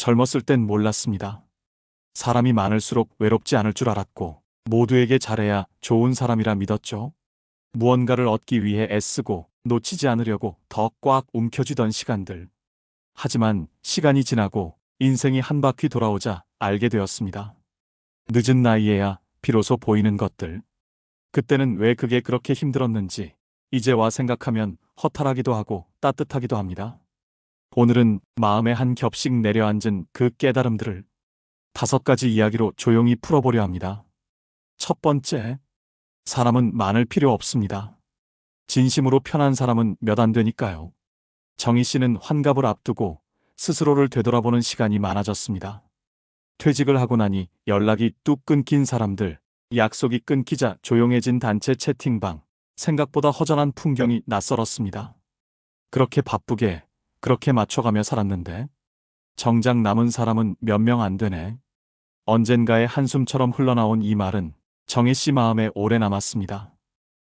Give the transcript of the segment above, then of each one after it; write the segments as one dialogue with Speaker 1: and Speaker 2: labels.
Speaker 1: 젊었을 땐 몰랐습니다. 사람이 많을수록 외롭지 않을 줄 알았고, 모두에게 잘해야 좋은 사람이라 믿었죠. 무언가를 얻기 위해 애쓰고 놓치지 않으려고 더 꽉 움켜쥐던 시간들. 하지만 시간이 지나고 인생이 한 바퀴 돌아오자 알게 되었습니다. 늦은 나이에야 비로소 보이는 것들. 그때는 왜 그게 그렇게 힘들었는지 이제 와 생각하면 허탈하기도 하고 따뜻하기도 합니다. 오늘은 마음에 한 겹씩 내려앉은 그 깨달음들을 5가지 이야기로 조용히 풀어보려 합니다. 첫 번째, 사람은 많을 필요 없습니다. 진심으로 편한 사람은 몇 안 되니까요. 정희 씨는 환갑을 앞두고 스스로를 되돌아보는 시간이 많아졌습니다. 퇴직을 하고 나니 연락이 뚝 끊긴 사람들, 약속이 끊기자 조용해진 단체 채팅방, 생각보다 허전한 풍경이 낯설었습니다. 그렇게 바쁘게, 그렇게 맞춰가며 살았는데 정작 남은 사람은 몇 명 안 되네. 언젠가의 한숨처럼 흘러나온 이 말은 정희 씨 마음에 오래 남았습니다.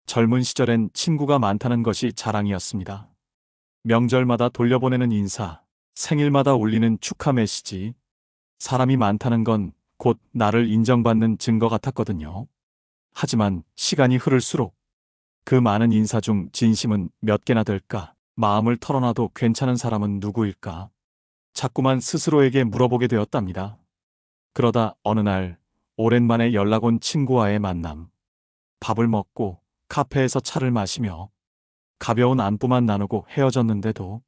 Speaker 1: 젊은 시절엔 친구가 많다는 것이 자랑이었습니다. 명절마다 돌려보내는 인사, 생일마다 울리는 축하 메시지. 사람이 많다는 건 곧 나를 인정받는 증거 같았거든요. 하지만 시간이 흐를수록 그 많은 인사 중 진심은 몇 개나 될까? 마음을 털어놔도 괜찮은 사람은 누구일까? 자꾸만 스스로에게 물어보게 되었답니다. 그러다 어느 날 오랜만에 연락 온 친구와의 만남. 밥을 먹고 카페에서 차를 마시며 가벼운 안부만 나누고 헤어졌는데도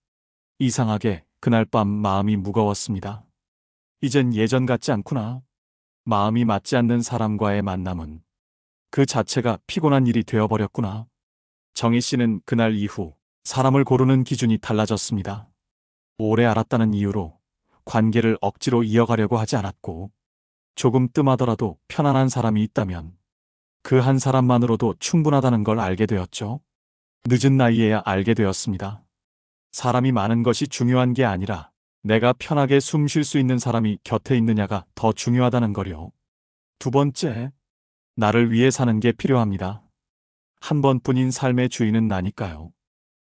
Speaker 1: 이상하게 그날 밤 마음이 무거웠습니다. 이젠 예전 같지 않구나. 마음이 맞지 않는 사람과의 만남은 그 자체가 피곤한 일이 되어버렸구나. 정희 씨는 그날 이후 사람을 고르는 기준이 달라졌습니다. 오래 알았다는 이유로 관계를 억지로 이어가려고 하지 않았고, 조금 뜸하더라도 편안한 사람이 있다면 그 한 사람만으로도 충분하다는 걸 알게 되었죠. 늦은 나이에야 알게 되었습니다. 사람이 많은 것이 중요한 게 아니라 내가 편하게 숨 쉴 수 있는 사람이 곁에 있느냐가 더 중요하다는 거요. 두 번째, 나를 위해 사는 게 필요합니다. 한 번뿐인 삶의 주인은 나니까요.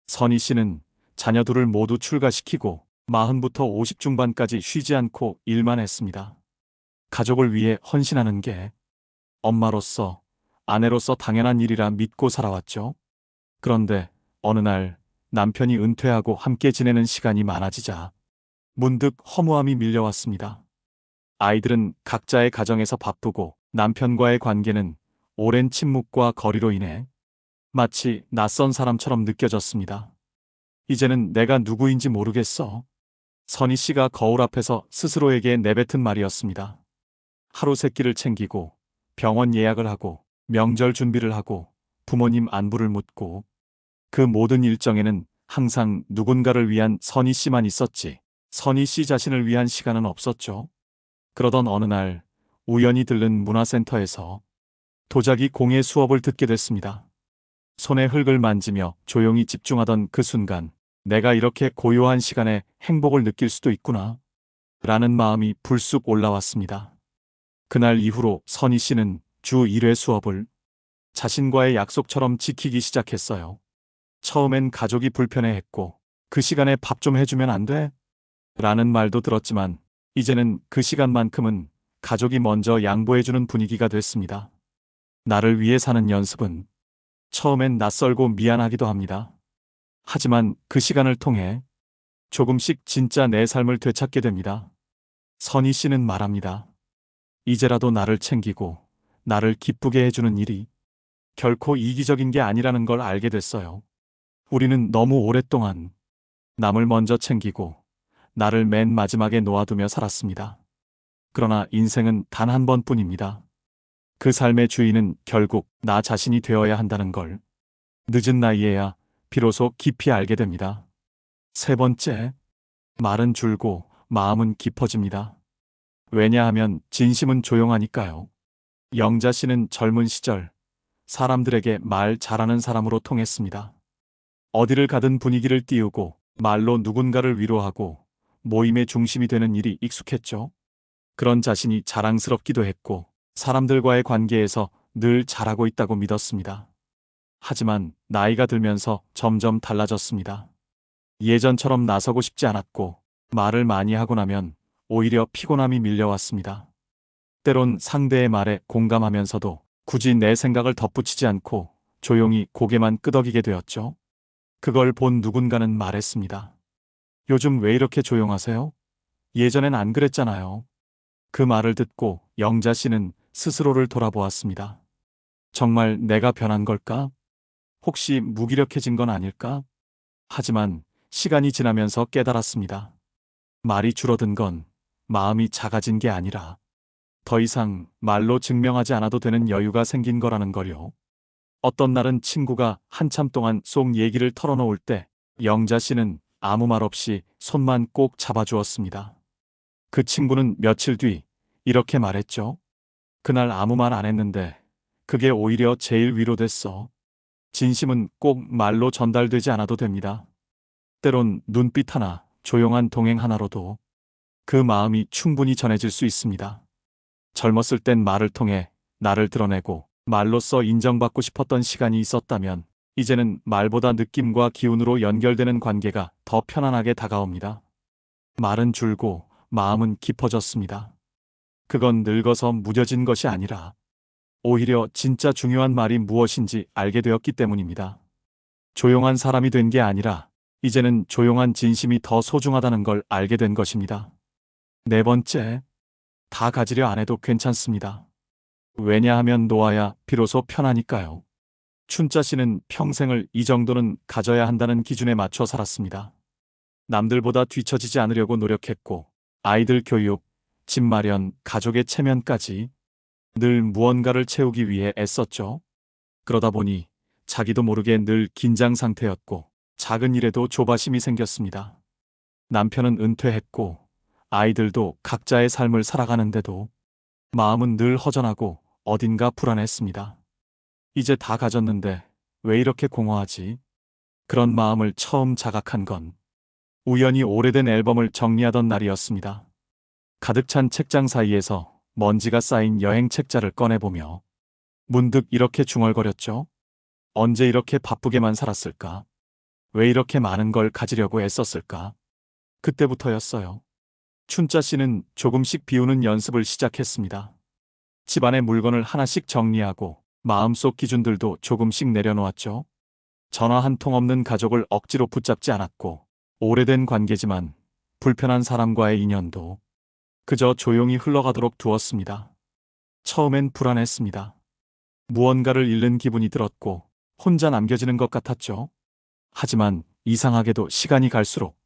Speaker 1: 선희 씨는 자녀 둘을 모두 출가시키고 40부터 50 중반까지 쉬지 않고 일만 했습니다. 가족을 위해 헌신하는 게 엄마로서, 아내로서 당연한 일이라 믿고 살아왔죠. 그런데 어느 날 남편이 은퇴하고 함께 지내는 시간이 많아지자 문득 허무함이 밀려왔습니다. 아이들은 각자의 가정에서 바쁘고 남편과의 관계는 오랜 침묵과 거리로 인해 마치 낯선 사람처럼 느껴졌습니다. 이제는 내가 누구인지 모르겠어. 선희 씨가 거울 앞에서 스스로에게 내뱉은 말이었습니다. 하루 세끼를 챙기고 병원 예약을 하고 명절 준비를 하고 부모님 안부를 묻고 그 모든 일정에는 항상 누군가를 위한 선희 씨만 있었지 선희 씨 자신을 위한 시간은 없었죠. 그러던 어느 날 우연히 들른 문화센터에서 도자기 공예 수업을 듣게 됐습니다. 손에 흙을 만지며 조용히 집중하던 그 순간 내가 이렇게 고요한 시간에 행복을 느낄 수도 있구나 라는 마음이 불쑥 올라왔습니다. 그날 이후로 선희 씨는 주 1회 수업을 자신과의 약속처럼 지키기 시작했어요. 처음엔 가족이 불편해했고 그 시간에 밥 좀 해주면 안 돼? 라는 말도 들었지만 이제는 그 시간만큼은 가족이 먼저 양보해주는 분위기가 됐습니다. 나를 위해 사는 연습은 처음엔 낯설고 미안하기도 합니다. 하지만 그 시간을 통해 조금씩 진짜 내 삶을 되찾게 됩니다. 선희 씨는 말합니다. 이제라도 나를 챙기고 나를 기쁘게 해주는 일이 결코 이기적인 게 아니라는 걸 알게 됐어요. 우리는 너무 오랫동안 남을 먼저 챙기고 나를 맨 마지막에 놓아두며 살았습니다. 그러나 인생은 단 한 번뿐입니다. 그 삶의 주인은 결국 나 자신이 되어야 한다는 걸 늦은 나이에야 비로소 깊이 알게 됩니다. 세 번째, 말은 줄고 마음은 깊어집니다. 왜냐하면 진심은 조용하니까요. 영자 씨는 젊은 시절 사람들에게 말 잘하는 사람으로 통했습니다. 어디를 가든 분위기를 띄우고 말로 누군가를 위로하고 모임의 중심이 되는 일이 익숙했죠. 그런 자신이 자랑스럽기도 했고 사람들과의 관계에서 늘 잘하고 있다고 믿었습니다. 하지만 나이가 들면서 점점 달라졌습니다. 예전처럼 나서고 싶지 않았고 말을 많이 하고 나면 오히려 피곤함이 밀려왔습니다. 때론 상대의 말에 공감하면서도 굳이 내 생각을 덧붙이지 않고 조용히 고개만 끄덕이게 되었죠. 그걸 본 누군가는 말했습니다. 요즘 왜 이렇게 조용하세요? 예전엔 안 그랬잖아요. 그 말을 듣고 영자 씨는 스스로를 돌아보았습니다. 정말 내가 변한 걸까? 혹시 무기력해진 건 아닐까? 하지만 시간이 지나면서 깨달았습니다. 말이 줄어든 건 마음이 작아진 게 아니라 더 이상 말로 증명하지 않아도 되는 여유가 생긴 거라는 걸요. 어떤 날은 친구가 한참 동안 속 얘기를 털어놓을 때 영자 씨는 아무 말 없이 손만 꼭 잡아주었습니다. 그 친구는 며칠 뒤 이렇게 말했죠. 그날 아무 말 안 했는데 그게 오히려 제일 위로됐어. 진심은 꼭 말로 전달되지 않아도 됩니다. 때론 눈빛 하나, 조용한 동행 하나로도 그 마음이 충분히 전해질 수 있습니다. 젊었을 땐 말을 통해 나를 드러내고 말로써 인정받고 싶었던 시간이 있었다면 이제는 말보다 느낌과 기운으로 연결되는 관계가 더 편안하게 다가옵니다. 말은 줄고 마음은 깊어졌습니다. 그건 늙어서 무뎌진 것이 아니라 오히려 진짜 중요한 말이 무엇인지 알게 되었기 때문입니다. 조용한 사람이 된 게 아니라 이제는 조용한 진심이 더 소중하다는 걸 알게 된 것입니다. 네 번째, 다 가지려 안 해도 괜찮습니다. 왜냐하면 놓아야 비로소 편하니까요. 춘자 씨는 평생을 이 정도는 가져야 한다는 기준에 맞춰 살았습니다. 남들보다 뒤처지지 않으려고 노력했고 아이들 교육, 집 마련, 가족의 체면까지 늘 무언가를 채우기 위해 애썼죠. 그러다 보니 자기도 모르게 늘 긴장 상태였고 작은 일에도 조바심이 생겼습니다. 남편은 은퇴했고 아이들도 각자의 삶을 살아가는데도 마음은 늘 허전하고 어딘가 불안했습니다. 이제 다 가졌는데 왜 이렇게 공허하지? 그런 마음을 처음 자각한 건 우연히 오래된 앨범을 정리하던 날이었습니다. 가득 찬 책장 사이에서 먼지가 쌓인 여행 책자를 꺼내보며 문득 이렇게 중얼거렸죠. 언제 이렇게 바쁘게만 살았을까? 왜 이렇게 많은 걸 가지려고 애썼을까? 그때부터였어요. 춘자 씨는 조금씩 비우는 연습을 시작했습니다. 집안의 물건을 하나씩 정리하고 마음속 기준들도 조금씩 내려놓았죠. 전화 한 통 없는 가족을 억지로 붙잡지 않았고 오래된 관계지만 불편한 사람과의 인연도 그저 조용히 흘러가도록 두었습니다. 처음엔 불안했습니다. 무언가를 잃는 기분이 들었고 혼자 남겨지는 것 같았죠. 하지만 이상하게도 시간이 갈수록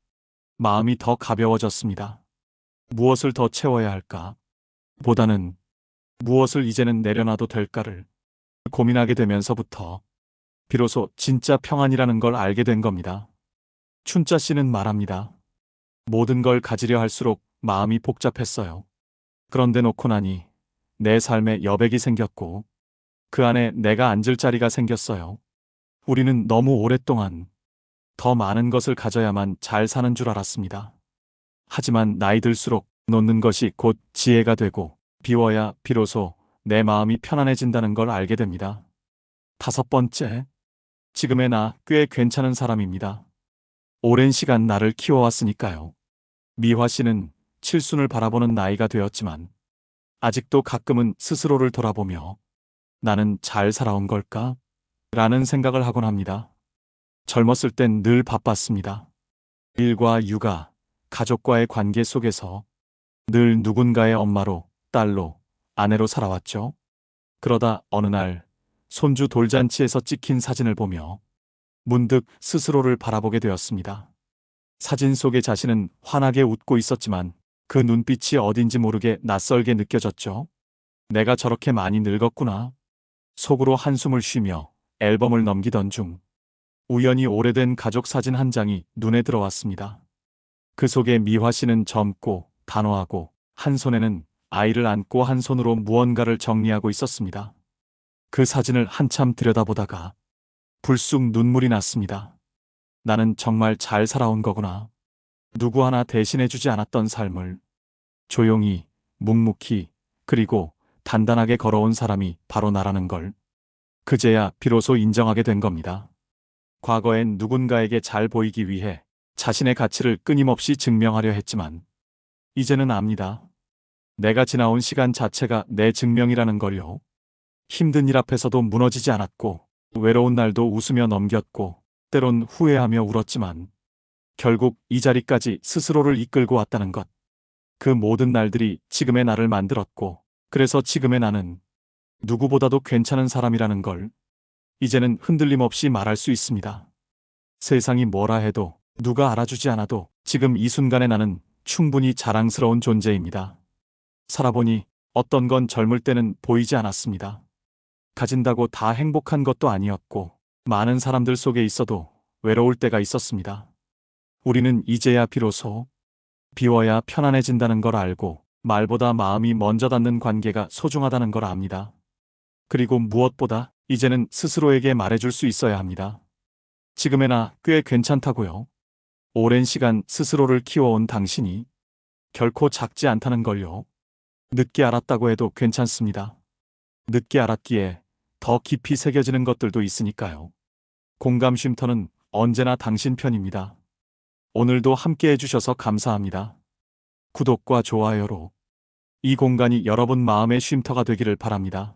Speaker 1: 마음이 더 가벼워졌습니다. 무엇을 더 채워야 할까? 보다는 무엇을 이제는 내려놔도 될까를 고민하게 되면서부터 비로소 진짜 평안이라는 걸 알게 된 겁니다. 춘자 씨는 말합니다. 모든 걸 가지려 할수록 마음이 복잡했어요. 그런데 놓고 나니 내 삶에 여백이 생겼고 그 안에 내가 앉을 자리가 생겼어요. 우리는 너무 오랫동안 더 많은 것을 가져야만 잘 사는 줄 알았습니다. 하지만 나이 들수록 놓는 것이 곧 지혜가 되고 비워야 비로소 내 마음이 편안해진다는 걸 알게 됩니다. 다섯 번째, 지금의 나 꽤 괜찮은 사람입니다. 오랜 시간 나를 키워왔으니까요. 미화 씨는 칠순을 바라보는 나이가 되었지만 아직도 가끔은 스스로를 돌아보며 나는 잘 살아온 걸까? 라는 생각을 하곤 합니다. 젊었을 땐 늘 바빴습니다. 일과 육아, 가족과의 관계 속에서 늘 누군가의 엄마로, 딸로, 아내로 살아왔죠. 그러다 어느 날 손주 돌잔치에서 찍힌 사진을 보며 문득 스스로를 바라보게 되었습니다. 사진 속의 자신은 환하게 웃고 있었지만 그 눈빛이 어딘지 모르게 낯설게 느껴졌죠. 내가 저렇게 많이 늙었구나. 속으로 한숨을 쉬며 앨범을 넘기던 중 우연히 오래된 가족 사진 한 장이 눈에 들어왔습니다. 그 속에 미화 씨는 젊고 단호하고 한 손에는 아이를 안고 한 손으로 무언가를 정리하고 있었습니다. 그 사진을 한참 들여다보다가 불쑥 눈물이 났습니다. 나는 정말 잘 살아온 거구나. 누구 하나 대신해주지 않았던 삶을 조용히, 묵묵히, 그리고 단단하게 걸어온 사람이 바로 나라는 걸 그제야 비로소 인정하게 된 겁니다. 과거엔 누군가에게 잘 보이기 위해 자신의 가치를 끊임없이 증명하려 했지만 이제는 압니다. 내가 지나온 시간 자체가 내 증명이라는 걸요. 힘든 일 앞에서도 무너지지 않았고, 외로운 날도 웃으며 넘겼고, 때론 후회하며 울었지만, 결국 이 자리까지 스스로를 이끌고 왔다는 것. 그 모든 날들이 지금의 나를 만들었고, 그래서 지금의 나는 누구보다도 괜찮은 사람이라는 걸 이제는 흔들림 없이 말할 수 있습니다. 세상이 뭐라 해도 누가 알아주지 않아도 지금 이 순간에 나는 충분히 자랑스러운 존재입니다. 살아보니 어떤 건 젊을 때는 보이지 않았습니다. 가진다고 다 행복한 것도 아니었고 많은 사람들 속에 있어도 외로울 때가 있었습니다. 우리는 이제야 비로소 비워야 편안해진다는 걸 알고 말보다 마음이 먼저 닿는 관계가 소중하다는 걸 압니다. 그리고 무엇보다 이제는 스스로에게 말해줄 수 있어야 합니다. 지금의 나 꽤 괜찮다고요. 오랜 시간 스스로를 키워온 당신이 결코 작지 않다는 걸요. 늦게 알았다고 해도 괜찮습니다. 늦게 알았기에 더 깊이 새겨지는 것들도 있으니까요. 공감 쉼터는 언제나 당신 편입니다. 오늘도 함께 해주셔서 감사합니다. 구독과 좋아요로 이 공간이 여러분 마음의 쉼터가 되기를 바랍니다.